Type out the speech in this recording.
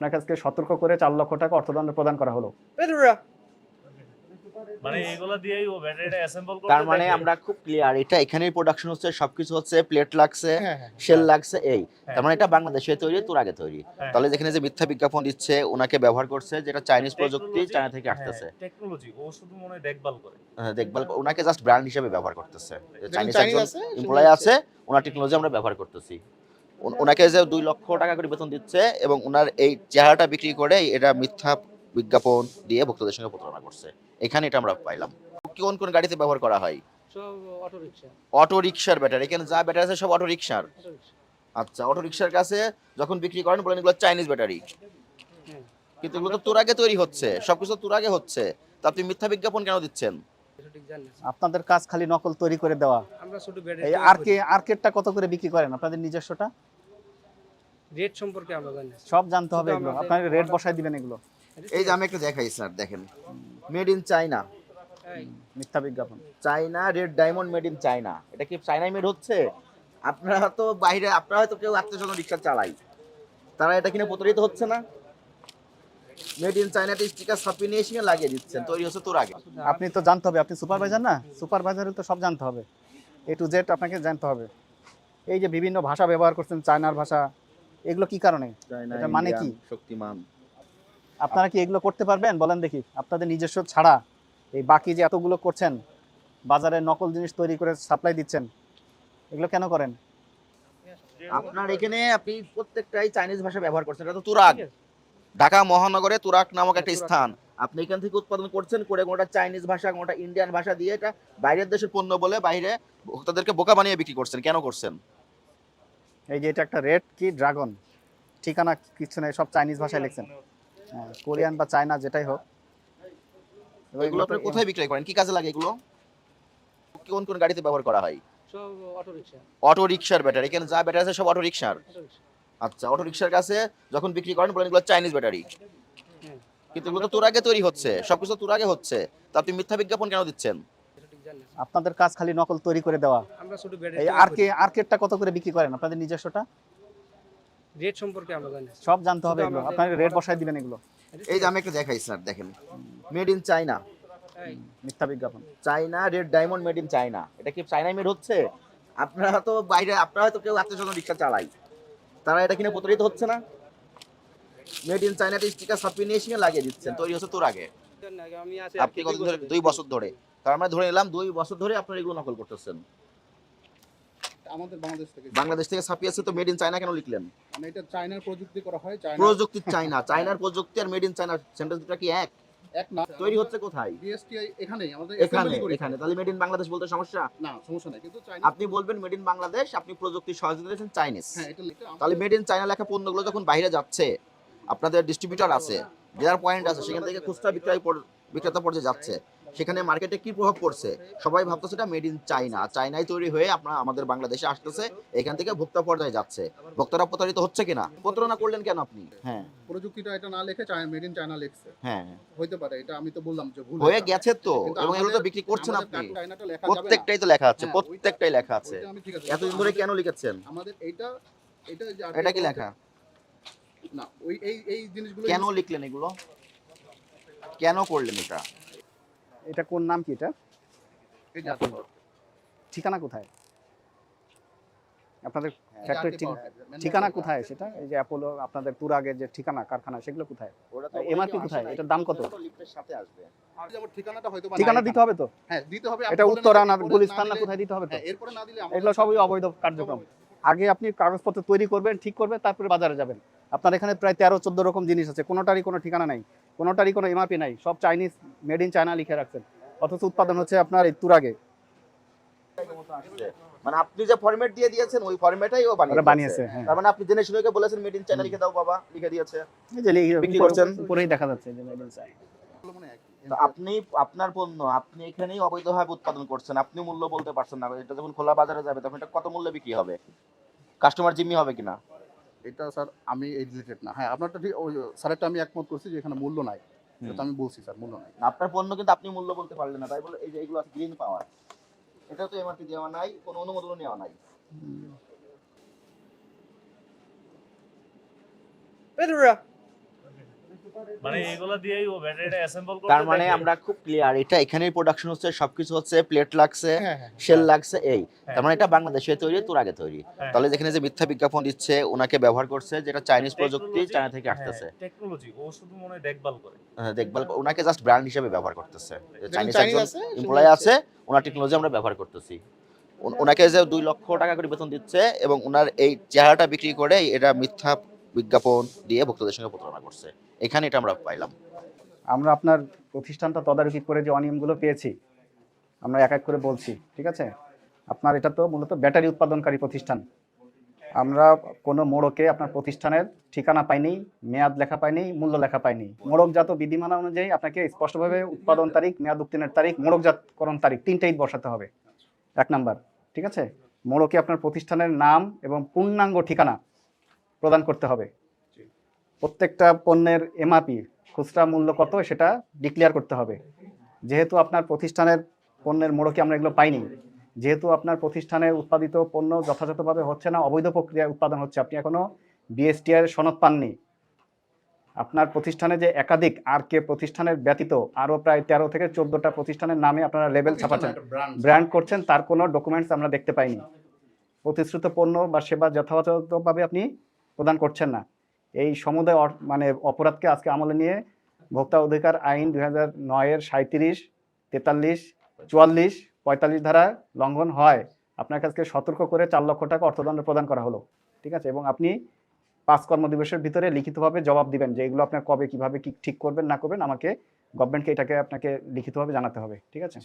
আপনার কাছে সতর্ক করে 4 লক্ষ টাকা অর্থদণ্ড প্রদান করা হলো। মানে এগুলা দিয়েই ও ব্যাটারিটা অ্যাসেম্বল করতে তার মানে দেখে। আমরা খুব ক্লিয়ার, এটা এখানেই প্রোডাকশন হচ্ছে, সবকিছু হচ্ছে, প্লেট লাগছে, হ্যাঁ। শেল লাগছে, এই হ্যাঁ। তার মানে এটা বাংলাদেশে তৈরি, তোর আগে তৈরি। হ্যাঁ। তাহলে যেখানে যে মিথ্যা বিজ্ঞাপন দিচ্ছে ওনাকে ব্যবহার করছে, যেটা চাইনিজ প্রযুক্তি, চায়না থেকে আসতেছে, টেকনোলজি ও শুধু মনে হয় দেখভাল করে। দেখভাল ওনাকে জাস্ট ব্র্যান্ড হিসেবে ব্যবহার করতেছে। চাইনিজ চাইনিজ একজন আছে, এমপ্লয় আছে, ওনার টেকনোলজি আমরা ব্যবহার করতেছি। ওনাকে যে 2 লক্ষ টাকা করে বেতন দিচ্ছে এবং ওনার এই চেহারাটা বিক্রি করে এটা মিথ্যা বিজ্ঞাপন দিয়ে ভোক্তাদের সঙ্গে প্রতারণা করছে। এখানে এটা আমরা পাইলাম। কোন কোন গাড়িতে ব্যবহার করা হয়? সব অটো রিকশা। অটো রিকশার ব্যাটারি, এখানে যা ব্যাটারি আছে সব অটো রিকশার। আচ্ছা, অটো রিকশার কাছে যখন বিক্রি করেন বলেন এগুলো চাইনিজ ব্যাটারি, হ্যাঁ। কিন্তু এগুলো তো তোর আগে তৈরি হচ্ছে, সবকিছু তোর আগে হচ্ছে, তা আপনি মিথ্যা বিজ্ঞাপন কেন দিচ্ছেন? সঠিক জানি না। আপনাদের কাজ খালি নকল তৈরি করে দেওয়া। আমরা ছোট এই ব্যাটারি আর্কেডটা কত করে বিক্রি করেন আপনাদের নিজস্বটা? রেট সম্পর্কে আমরা জানি না। সব জানতে হবে শুধু এগুলো, আমাদের আপনারা রেট বসায় দিবেন এগুলো। এই যে আমি একটু দেখাই স্যার, দেখেন, মেড ইন চায়না, এই, মিথ্যা বিজ্ঞাপন। China red diamond made in China. এটা কি চায়নায় মেড হচ্ছে? আপনারা তো বাইরে, আপনারা হয়তো কেউ আত্মীয় রিক্সা চালাই, তারা এটা কিনে প্রতারিত হচ্ছে না? মেড ইন চায়না স্টিকার ছাপিয়ে নিয়ে এসে লাগিয়ে দিচ্ছেন, তৈরি হচ্ছে তোর আগে। আপনি তো জানতে হবে, আপনি সুপারভাইজার না, সুপারভাইজারের তো সব জানতে হবে, এ টু জেড আপনাকে জানতে হবে। এই যে বিভিন্ন ভাষা ব্যবহার করছেন, চায়নার ভাষা, এগুলো কি কারণে? এটা মানে কি? শক্তিমান। আপনারা কি এগুলো করতে পারবেন বলেন দেখি? আপনাদের নিজস্ব ছাড়া এই বাকি যে এতগুলো করছেন, বাজারে নকল জিনিস তৈরি করে সাপ্লাই দিচ্ছেন, এগুলো কেন করেন? আপনার এখানে আপনি প্রত্যেকটাই চাইনিজ ভাষা ব্যবহার করছেন, এটা তো তুরাগ। ঢাকা মহানগরে তুরাগ নামক একটা স্থান, আপনি এখান থেকে উৎপাদন করছেন, করে কোনটা চাইনিজ ভাষা, কোনটা ইন্ডিয়ান ভাষা দিয়ে এটা বাইরের দেশের পণ্য বলে বাইরে ভোক্তাদেরকে বোকা বানিয়ে বিক্রি করছেন। কেন করছেন? এই যে এটা একটা রেড কি ড্রাগন, ঠিকানা কিছু নেই, সব চাইনিজ ভাষায় লিখছেন। হ্যাঁ, কোরিয়ান বা চায়না যেটাই হোক। এগুলো আপনি কোথায় বিক্রয় করেন, কি কাজে লাগে এগুলো? কোন কোন গাড়িতে ব্যবহার করা হয়? সব অটো রিকশা। অটো রিকশার ব্যাটারি, এখানে যা ব্যাটারি আছে সব অটো রিকশার। Auto rickshaw. আচ্ছা, অটো রিকশার কাছে যখন বিক্রি করেন বলেন এগুলো চাইনিজ ব্যাটারি, হ্যাঁ। কিন্তু এগুলো তো তোর আগে তৈরি হচ্ছে, সবকিছু তোর আগে হচ্ছে, তা আপনি মিথ্যা বিজ্ঞাপন কেন দিচ্ছেন? সঠিক জানি না। আপনাদের কাজ খালি নকল তৈরি করে দেওয়া। আমরা ছোট এই ব্যাটারি আর্কেডটা কত করে বিক্রি করেন আপনাদের নিজস্বটা? রেট সম্পর্কে আমরা জানি না। সব জানতে হবে শুধু এগুলো, আমাদের আপনারা রেট বসায় দিবেন এগুলো। এই যে আমি একটু দেখাই স্যার, দেখেন, মেড ইন চায়না, এই, মিথ্যা বিজ্ঞাপন। China red diamond made in China. এটা কি চায়নায় মেড হচ্ছে? আপনারা তো বাইরে, আপনারা হয়তো কেউ আত্মীয় রিক্সা চালাই, তারা এটা কিনে প্রতারিত হচ্ছে না? মেড ইন চায়না স্টিকার ছাপিয়ে নিয়ে এসে লাগিয়ে দিচ্ছেন, তৈরি হচ্ছে তোর আগে। আমি আছি আপনি কত ধরে? 2 বছর ধরে। তার মানে ধরে নিলাম 2 বছর ধরে আপনারা এগুলো নকল করতেছেন। আমাদের বাংলাদেশ থেকে বাংলাদেশ থেকে ছাপিয়েছে, তো মেড ইন চায়না কেন লিখলেন? মানে এটা চায়নার প্রযুক্তি করা হয়, চায়না প্রযুক্তি চায়না, চায়নার প্রযুক্তি are made in China sentence দুটো কি এক? এক না, তৈরি হচ্ছে কোথায়? বিএসটি এখানেই আমাদের এখানে, assembly করি। এখানে। তাহলে মেড ইন বাংলাদেশ বলতে সমস্যা? না, সমস্যা নাই, কিন্তু চায়না আপনি বলবেন মেড ইন বাংলাদেশ, আপনি প্রযুক্তি সহযোগিতা দিয়েছেন চাইনিজ। হ্যাঁ, এটা তাহলে মেড ইন চায়না লেখা পণ্যগুলো যখন বাইরে যাচ্ছে, আপনাদের ডিস্ট্রিবিউটর আছে, ডিলার পয়েন্ট আছে, সেখান থেকে খুচরা বিক্রেতা পর্যায়ে যাচ্ছে, সেখানে মার্কেটে কি প্রভাব পড়ছে? সবাই ভাবতেছে এটা মেড ইন চায়না, চায়নায় তৈরি হয়ে আপনার আমাদের বাংলাদেশে আসতেছে, এখান থেকে ভোক্তা পর্যায়ে যাচ্ছে। ভোক্তারা প্রতারিত হচ্ছে কিনা? প্রতারণা করলেন কেন আপনি? হ্যাঁ, প্রযুক্তিটা এটা না লিখে চায়না, মেড ইন চায়না লিখছে। হ্যাঁ, হইতে পারে, এটা আমি তো বললাম যে ভুল হয়ে এটা। গেছে তো, কিন্তু এবং এগুলো তো আমাদের- বিক্রি করছেন আমাদের আপনি। চায়নাটা লেখা যাবে না। প্রত্যেকটাই তো লেখা আছে, হ্যাঁ, প্রত্যেকটাই লেখা আছে। ওইটা আমি ঠিক আছে। এতদিন ধরে কেন লিখেছেন? আমাদের এইটা এটা যে এটা কি লেখা? না, ওই এই জিনিসগুলো কেন লিখলেন এগুলো? কেন করলেন এটা? এটা কোন নাম কি? এটা এই যে ঠিকানা কোথায় আপনাদের? হ্যাঁ, ফ্যাক্টরি ঠিকানা কোথায় সেটা? এই যে অ্যাপোলো আপনাদের তুরাগের যে ঠিকানা, কারখানা, সেগুলো কোথায়? ওরা তো MRP ওইটা কোথায়? আসে নাই, এটার দাম কত? ওটা তো লিফটের সাথে আসবে। আমার ঠিকানাটা হয়তো বা ঠিকানা নাই দিতে এখানে। হবে তো? হ্যাঁ, দিতে হবে। আপনি এটা বলেন উত্তরা না এরপরে গুলিস্তান না দিলে- কোথায় দিতে হবে তো? হ্যাঁ, এরপরে না দিলে এগুলো সবই অবৈধ কার্যক্রম। আগে আপনি কাগজপত্র তৈরি করবেন, ঠিক করবেন, তারপরে বাজারে যাবেন। আপনার এখানে প্রায় 13-14 রকম জিনিস আছে, কোনোটারই কোনো ঠিকানা নাই, কোনোটারই কোনো MRP নাই, সব চাইনিজ, মেড ইন চায়না লিখে রাখছেন, অথচ উৎপাদন হচ্ছে আপনার এই তুরাগে। মানে আপনি যে ফরম্যাট দিয়ে দিয়েছেন ওই ফরম্যাটেই ও ওরা বানিয়েছে। বানিয়েছে, হ্যাঁ। তার মানে আপনি জেনে শুনে ওকে বলেছেন মেড ইন চায়না লিখে দাও বাবা, লিখে দিয়েছে। এই যে বিক্রি করছেন? উপরেই দেখা যাচ্ছে যে মেড ইন চায়না। মানে একই। তো আপনি আপনার পণ্য আপনি এখানেই অবৈধভাবে উৎপাদন করছেন, আপনি মূল্য বলতে পারছেন না। এটা যখন খোলা বাজারে যাবে তখন এটা কত মূল্যে বিক্রি হবে? কাস্টমার জিম্মি হবে কিনা? এটা স্যার আমি এই রিলেটেড না। হ্যাঁ, আপনারটা ঠিক, ওই স্যারেরটা আমি একমত করছি যে এখানে মূল্য নাই। এটা আমি বলছি স্যার, মূল্য নাই। আপনার পণ্য কিন্তু আপনি মূল্য বলতে পারলেন না, তাই বলে এই যে এগুলো আছে গ্রিন পাওয়ার, এটা তো এমআরপি দেওয়া নাই, কোনো অনুমোদন নেওয়া নাই। মানে এইগুলা দিয়েই ও ব্যাটারিটা অ্যাসেম্বল করতে তার মানে দেখে। আমরা খুব ক্লিয়ার, এটা এখানেই প্রোডাকশন হচ্ছে, সবকিছু হচ্ছে, প্লেট লাগছে, হ্যাঁ, হ্যাঁ। শেল লাগছে, এই হ্যাঁ। তার মানে এটা বাংলাদেশে তৈরি, তোর আগে তৈরি। হ্যাঁ। তাহলে যেখানে যে মিথ্যা বিজ্ঞাপন দিচ্ছে ওনাকে ব্যবহার করছে, যেটা চাইনিজ প্রযুক্তি, চায়না থেকে আসতেছে, টেকনোলজি ও শুধু মনে হয় দেখভাল করে। দেখভাল ওনাকে জাস্ট ব্র্যান্ড হিসেবে ব্যবহার করতেছে। চাইনিজ চাইনিজ একজন আছে, এমপ্লয় আছে, ওনার টেকনোলজি আমরা ব্যবহার করতেছি। ওনাকে যে 2 লক্ষ টাকা করে বেতন দিচ্ছে এবং ওনার এই চেহারাটা বিক্রি করে এটা মিথ্যা বিজ্ঞাপন দিয়ে ভোক্তাদের সঙ্গে প্রতারণা করছে। এখানে এটা আমরা পাইলাম। আমরা আপনার প্রতিষ্ঠানটা তদারকি করে যে অনিয়মগুলো পেয়েছি আমরা এক এক করে বলছি, ঠিক আছে? আপনার এটা তো মূলত ব্যাটারি উৎপাদনকারী প্রতিষ্ঠান। আমরা কোনো মোড়কে আপনার প্রতিষ্ঠানের ঠিকানা পাইনি, মেয়াদ লেখা পাইনি, মূল্য লেখা পাইনি। মোড়কজাত বিধিমালা অনুযায়ী আপনাকে স্পষ্টভাবে উৎপাদন তারিখ, মেয়াদ উত্তীর্ণের তারিখ, মোড়কজাতকরণ তারিখ 3টেই বসাতে হবে। 1 নাম্বার, ঠিক আছে? মোড়কে আপনার প্রতিষ্ঠানের নাম এবং পূর্ণাঙ্গ ঠিকানা প্রদান করতে হবে। প্রত্যেকটা পণ্যের এমআরপি, খুচরা মূল্য কত সেটা ডিক্লেয়ার করতে হবে। যেহেতু আপনার প্রতিষ্ঠানের পণ্যের মোড়কে আমরা এগুলো পাইনি, যেহেতু আপনার প্রতিষ্ঠানের উৎপাদিত পণ্য যথাযথভাবে হচ্ছে না, অবৈধ প্রক্রিয়ায় উৎপাদন হচ্ছে, আপনি এখনো বিএসটিআই সনদ পাননি। আপনার প্রতিষ্ঠানে যে একাধিক আর কে প্রতিষ্ঠানের ব্যতীত আরও প্রায় 13 থেকে 14টা প্রতিষ্ঠানের নামে আপনারা লেবেল ছাপাচ্ছেন, ব্র্যান্ড করছেন, তার কোনো ডকুমেন্টস আমরা দেখতে পাইনি। প্রতিশ্রুত পণ্য বা সেবা যথাযথভাবে আপনি প্রদান করছেন না। এই সমুদায় মানে অপরাধকে আজকে আমলে নিয়ে ভোক্তা অধিকার আইন 2009-এর 37, 43, 44, 45 ধারা লঙ্ঘন হয় আপনার কাছে সতর্ক করে 4 লক্ষ টাকা অর্থদণ্ড প্রদান করা হলো, ঠিক আছে? এবং আপনি 5 কর্মদিবসের ভিতরে লিখিতভাবে জবাব দিবেন যে এগুলো আপনার কবে কিভাবে কি ঠিক করবেন না করবেন, আমাকে গভর্নমেন্টকে এটাকে আপনাকে লিখিতভাবে জানাতে হবে, ঠিক আছে?